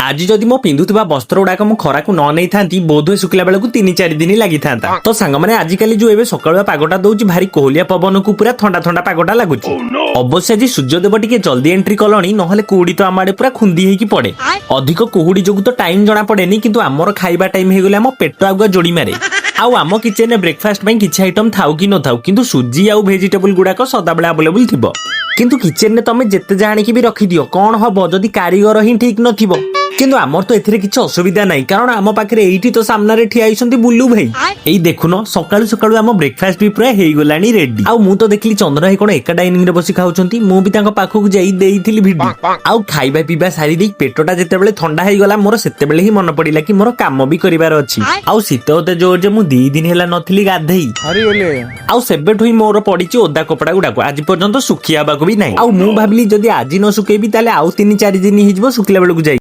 आज जदि मो पिंधुवा वस्त्र गुड़ाक मु खरा को न नहीं था बोध शुक्ला बेलू 3-4 दिन लगी था। तो सांग मैंने आजिकल जो एवं सकाल पगटा दौर भारी कोहलिया पवन को पूरा ठंडा ठंडा पगटा लगुच। अवश्य आज सूर्यदेव टी जल्दी एंट्री कलनी ना कुहुड़ी तो आम आड़े पूरा खुंदी होगी पड़े। अधिक कुहुड़ी जो तो टाइम जना पड़े कि आमर खाइबा टाइम हो गले आम पेट आगुआ जोड़ी मारे। आउ आम किचेन ब्रेकफास्ट किसी आइटम थाउ कि न थाउ किंतु सुजी आउ भेजिटेबल गुड़ाक सदाबले अवेलेबल थिबो। किंतु किचेन ने तमे जेते जाणी भी रखी दियो कौन हम जदि कारीगर ही ठीक नथिबो। किंतु आमर तो एथिरे किछि असुविधा नाही कारण आम पाखरे एइठी तो सामने ठिया आइसंती बुल्लू भाई। एई देखुनो सकाळु सकाळु आम ब्रेकफास्ट भी पूरा हेई गलानी रेडी। आउ मु तो देखली चंद्र भाई कोन एका डाइनिंग रे बसी खाउछंती मु भी तांको पाखकु जाई देइथिली भिडी। आउ खाइबा पीबा सारी देई पेटटा जेतेबेले ठंडा हेई गला मोर सेतेबेले ही मन पड़िला कि मोर काम भी करिवार अछि। आउ शीत होते जोर जे मु 2 दिन हेला नथिली गाधेई आउ सेबेठ हुई मोर पड़िछि ओदा कपड़ा गुडाको आज पर्यंत सुखियाबाको भी नाही। आउ मु भाबली जदी आज न सुकेबी ताले आउ 3-4 दिन हिजबो सुखला बेलकु जाई।